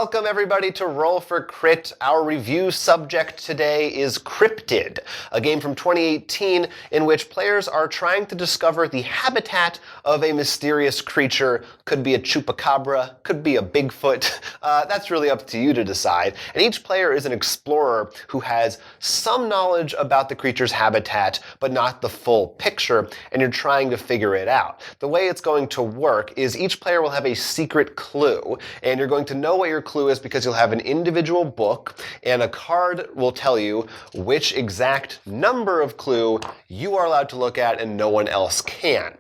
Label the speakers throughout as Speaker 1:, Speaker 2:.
Speaker 1: Welcome everybody to Roll for Crit. Our review subject today is Cryptid, a game from 2018 in which players are trying to discover the habitat of a mysterious creature. Could be a chupacabra, could be a Bigfoot. That's really up to you to decide. And each player is an explorer who has some knowledge about the creature's habitat, but not the full picture, and you're trying to figure it out. The way it's going to work is each player will have a secret clue, and you're going to know what your clue is because you'll have an individual book, and a card will tell you which exact number of clue you are allowed to look at and no one else can.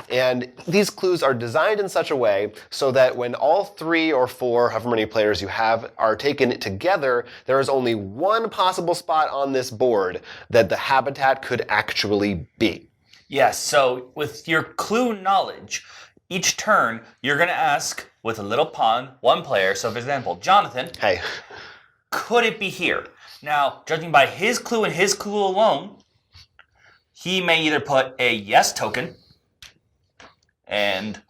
Speaker 1: And these clues are designed in such a way so that when all 3 or 4, however many players you have, are taken together, there is only one possible spot on this board that the habitat could actually be.
Speaker 2: Yes, so with your clue knowledge, each turn you're going to ask with a little pawn, one player. So for example, Jonathan,
Speaker 1: Hey.
Speaker 2: Could it be here? Now, judging by his clue and his clue alone, he may either put a yes token, and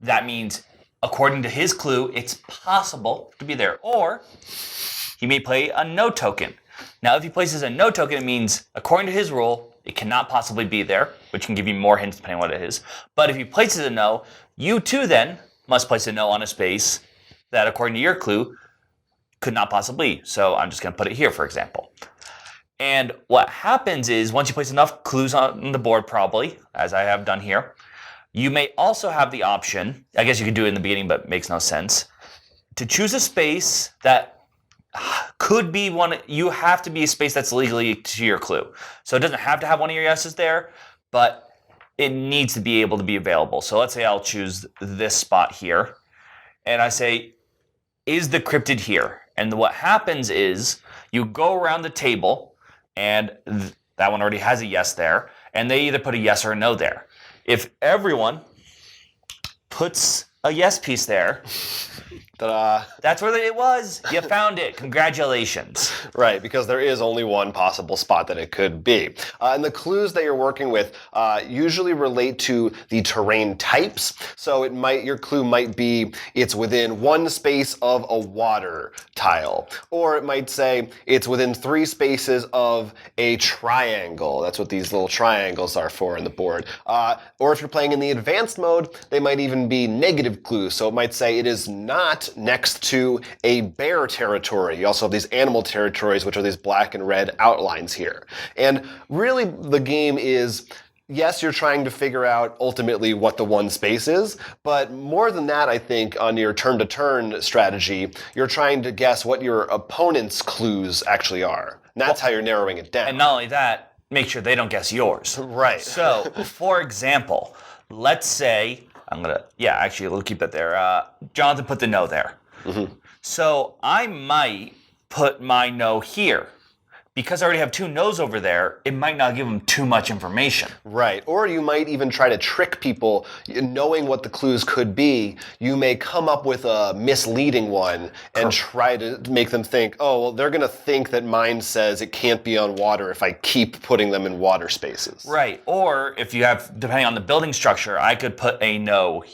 Speaker 2: that means according to his clue, it's possible to be there, or he may play a no token. Now, if he places a no token, it means according to his rule, it cannot possibly be there, which can give you more hints depending on what it is. But if he places a no, you too then must place a no on a space that, according to your clue, could not possibly. So I'm just going to put it here, for example. And what happens is, once you place enough clues on the board, probably, as I have done here, you may also have the option, I guess you could do it in the beginning, but it makes no sense, to choose a space that could be one. You have to be a space that's legally to your clue. So it doesn't have to have one of your yeses there, but it needs to be able to be available. So let's say I'll choose this spot here, and I say, is the cryptid here? And what happens is you go around the table, and that one already has a yes there, and they either put a yes or a no there. If everyone puts a yes piece there,
Speaker 1: Ta-da.
Speaker 2: That's where it was. You found it. Congratulations.
Speaker 1: Right, because there is only one possible spot that it could be. And the clues that you're working with usually relate to the terrain types. So your clue might be it's within one space of a water tile. Or it might say it's within 3 spaces of a triangle. That's what these little triangles are for in the board. Or if you're playing in the advanced mode, they might even be negative clues. So it might say it is not next to a bear territory. You also have these animal territories, which are these black and red outlines here. And really the game is, yes, you're trying to figure out ultimately what the one space is, but more than that, I think on your turn-to-turn strategy, you're trying to guess what your opponent's clues actually are. And that's how you're narrowing it down.
Speaker 2: And not only that, make sure they don't guess yours.
Speaker 1: Right.
Speaker 2: So, for example, let's say, we'll keep it there. Jonathan put the no there.
Speaker 1: Mm-hmm.
Speaker 2: So I might put my no here. Because I already have 2 no's over there, it might not give them too much information.
Speaker 1: Right. Or you might even try to trick people. Knowing what the clues could be, you may come up with a misleading one and try to make them think, oh, well, they're going to think that mine says it can't be on water if I keep putting them in water spaces.
Speaker 2: Right. Or if you have, depending on the building structure, I could put a no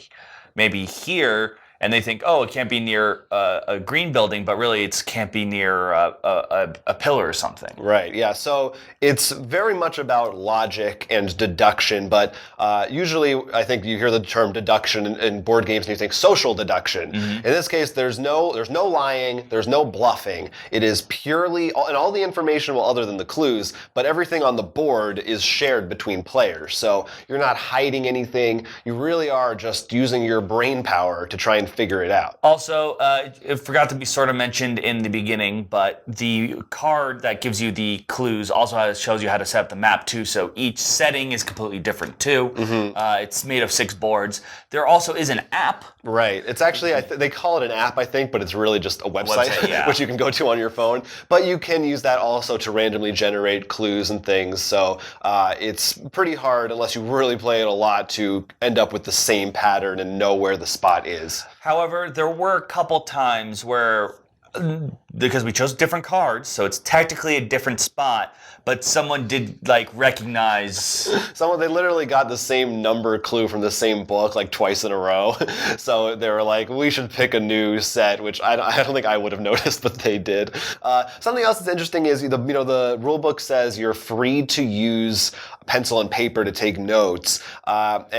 Speaker 2: maybe here, and they think, oh, it can't be near a green building, but really it can't be near a pillar or something.
Speaker 1: Right, yeah. So it's very much about logic and deduction, but usually I think you hear the term deduction in board games and you think social deduction. Mm-hmm. In this case, there's no lying, there's no bluffing. It is purely, and all the information, well, other than the clues, but everything on the board is shared between players. So you're not hiding anything. You really are just using your brain power to try and figure it out.
Speaker 2: Also, it forgot to be sort of mentioned in the beginning, but the card that gives you the clues also shows you how to set up the map too, so each setting is completely different too. Mm-hmm. It's made of 6 boards. There also is an app.
Speaker 1: Right. It's actually, they call it an app, I think, but it's really just a website
Speaker 2: yeah.
Speaker 1: which you can go to on your phone. But you can use that also to randomly generate clues and things, so it's pretty hard, unless you really play it a lot, to end up with the same pattern and know where the spot is.
Speaker 2: However, there were a couple times where because we chose different cards, so it's technically a different spot, but someone did like recognize.
Speaker 1: They literally got the same number clue from the same book like twice in a row. So they were like, we should pick a new set, which I don't think I would have noticed, but they did. Something else that's interesting is the rule book says you're free to use pencil and paper to take notes. Something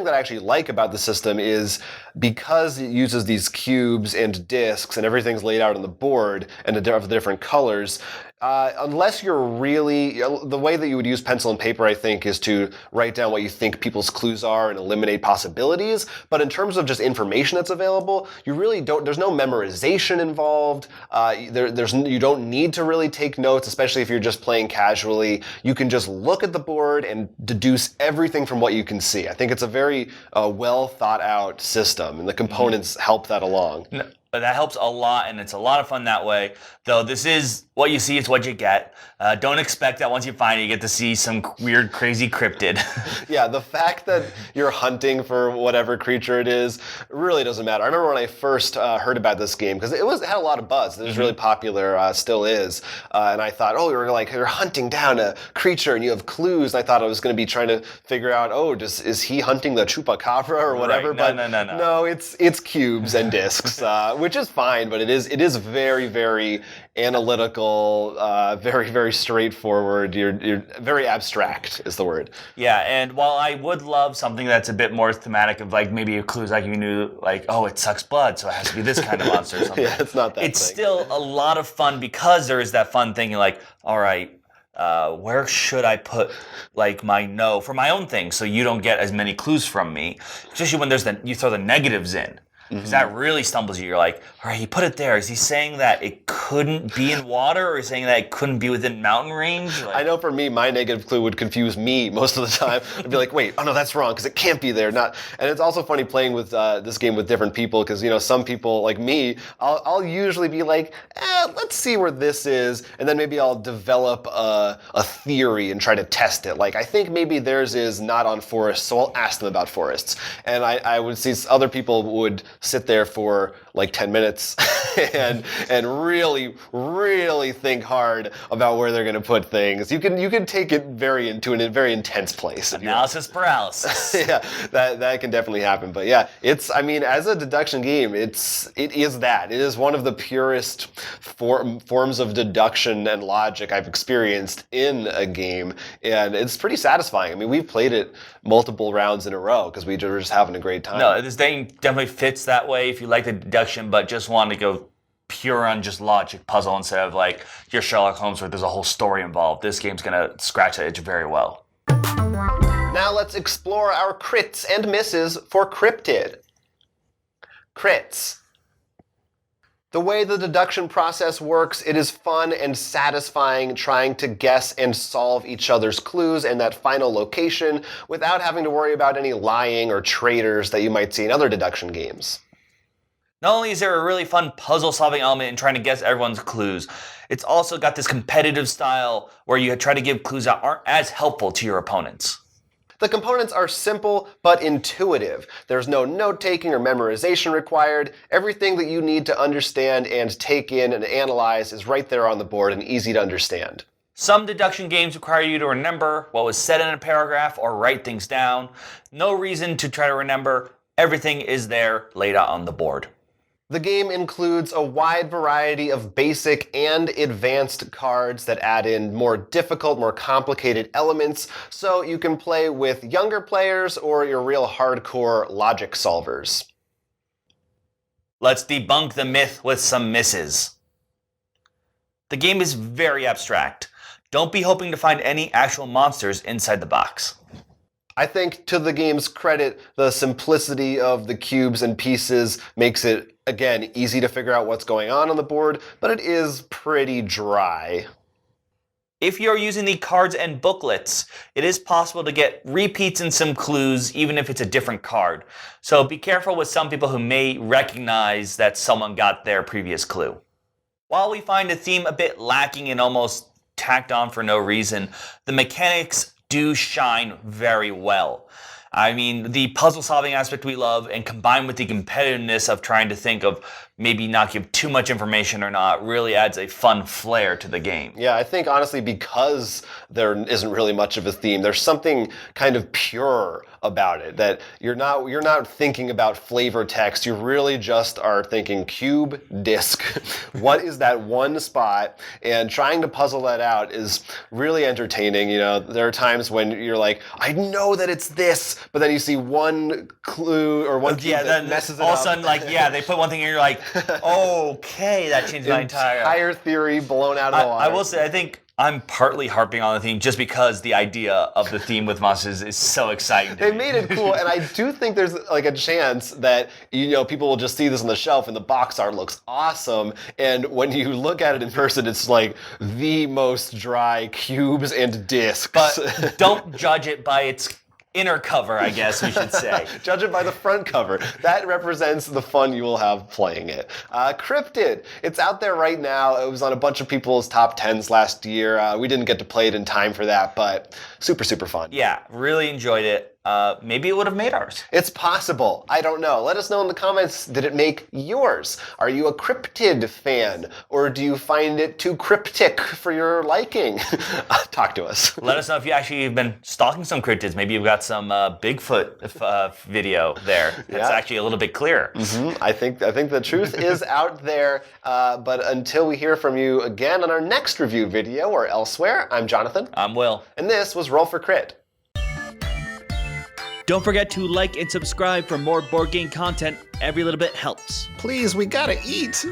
Speaker 1: that I actually like about the system is because it uses these cubes and discs and everything's laid out on the board and of the different colors. Unless you're really, the way that you would use pencil and paper, I think, is to write down what you think people's clues are and eliminate possibilities. But in terms of just information that's available, you really don't, there's no memorization involved. You don't need to really take notes, especially if you're just playing casually. You can just look at the board and deduce everything from what you can see. I think it's a very well thought out system, and the components help that along.
Speaker 2: No. But that helps a lot, and it's a lot of fun that way. Though this is what you see is what you get. Don't expect that once you find it, you get to see some weird, crazy cryptid.
Speaker 1: Yeah, the fact that you're hunting for whatever creature it is really doesn't matter. I remember when I first heard about this game, because it had a lot of buzz. It was really popular, still is. And I thought, you're hunting down a creature and you have clues. And I thought I was going to be trying to figure out, is he hunting the chupacabra or whatever?
Speaker 2: Right.
Speaker 1: No.
Speaker 2: No,
Speaker 1: it's cubes and discs, which is fine, but it is very, very analytical, very, very straightforward. You're very abstract is the word.
Speaker 2: Yeah, and while I would love something that's a bit more thematic of like maybe a clues like you knew like, oh, it sucks blood, so it has to be this kind of monster or something.
Speaker 1: Yeah, it's not that.
Speaker 2: It's still a lot of fun because there is that fun thing. You're like, all right, where should I put like my no for my own thing so you don't get as many clues from me, especially when you throw the negatives in. Because that really stumbles you. You're like, all right, he put it there. Is he saying that it couldn't be in water, or is he saying that it couldn't be within mountain range?
Speaker 1: I know for me, my negative clue would confuse me most of the time. I'd be like, wait, oh no, that's wrong, because it can't be there. And it's also funny playing with this game with different people, because some people like me, I'll usually be like, let's see where this is, and then maybe I'll develop a theory and try to test it. Like, I think maybe theirs is not on forests, so I'll ask them about forests. And I would see other people would sit there for like 10 minutes and really, really think hard about where they're going to put things. You can take it into a very intense place.
Speaker 2: Analysis paralysis.
Speaker 1: Yeah, that can definitely happen. But yeah, as a deduction game, it is one of the purest forms of deduction and logic I've experienced in a game, and it's pretty satisfying. I mean, we've played it multiple rounds in a row because we were just having a great time.
Speaker 2: No, this game definitely fits that way if you like the deduction, but just want to go pure on just logic puzzle instead of like your Sherlock Holmes where there's a whole story involved. This game's going to scratch that itch very well.
Speaker 1: Now let's explore our crits and misses for Cryptid. Crits. The way the deduction process works, it is fun and satisfying trying to guess and solve each other's clues and that final location without having to worry about any lying or traitors that you might see in other deduction games.
Speaker 2: Not only is there a really fun puzzle-solving element in trying to guess everyone's clues, it's also got this competitive style where you try to give clues that aren't as helpful to your opponents.
Speaker 1: The components are simple but intuitive. There's no note-taking or memorization required. Everything that you need to understand and take in and analyze is right there on the board and easy to understand.
Speaker 2: Some deduction games require you to remember what was said in a paragraph or write things down. No reason to try to remember. Everything is there laid out on the board.
Speaker 1: The game includes a wide variety of basic and advanced cards that add in more difficult, more complicated elements, so you can play with younger players or your real hardcore logic solvers.
Speaker 2: Let's debunk the myth with some misses. The game is very abstract. Don't be hoping to find any actual monsters inside the box.
Speaker 1: I think, to the game's credit, the simplicity of the cubes and pieces makes it, again, easy to figure out what's going on the board, but it is pretty dry.
Speaker 2: If you're using the cards and booklets, it is possible to get repeats and some clues, even if it's a different card. So be careful with some people who may recognize that someone got their previous clue. While we find the theme a bit lacking and almost tacked on for no reason, the mechanics do shine very well. I mean, the puzzle-solving aspect we love, and combined with the competitiveness of trying to think of maybe not give too much information or not really adds a fun flair to the game.
Speaker 1: Yeah, I think honestly because there isn't really much of a theme, there's something kind of pure about it that you're not thinking about flavor text. You really just are thinking cube, disc. What is that one spot? And trying to puzzle that out is really entertaining. You know, there are times when you're like, I know that it's this, but then you see one clue or one key that messes it up.
Speaker 2: All of a sudden, like, yeah, they put one thing and you're like, okay, that changed my
Speaker 1: entire theory blown out of the water.
Speaker 2: I will say, I think I'm partly harping on the theme just because the idea of the theme with monsters is so exciting to me.
Speaker 1: They made it cool, and I do think there's like a chance that, you know, people will just see this on the shelf and the box art looks awesome, and when you look at it in person, it's like the most dry cubes and discs.
Speaker 2: But don't judge it by its inner cover, I guess we should say.
Speaker 1: Judge it by the front cover. That represents the fun you will have playing it. Cryptid. It's out there right now. It was on a bunch of people's top 10s last year. We didn't get to play it in time for that, but super, super fun.
Speaker 2: Yeah, really enjoyed it. Maybe it would have made ours.
Speaker 1: It's possible. I don't know. Let us know in the comments, did it make yours? Are you a Cryptid fan? Or do you find it too cryptic for your liking? Talk to us.
Speaker 2: Let us know if you actually have been stalking some cryptids. Maybe you've got some Bigfoot video there. That's actually a little bit clearer.
Speaker 1: Mm-hmm. I think the truth is out there. But until we hear from you again on our next review video or elsewhere, I'm Jonathan.
Speaker 2: I'm Will.
Speaker 1: And this was Roll for Crit.
Speaker 3: Don't forget to like and subscribe for more board game content. Every little bit helps.
Speaker 1: Please, we gotta eat.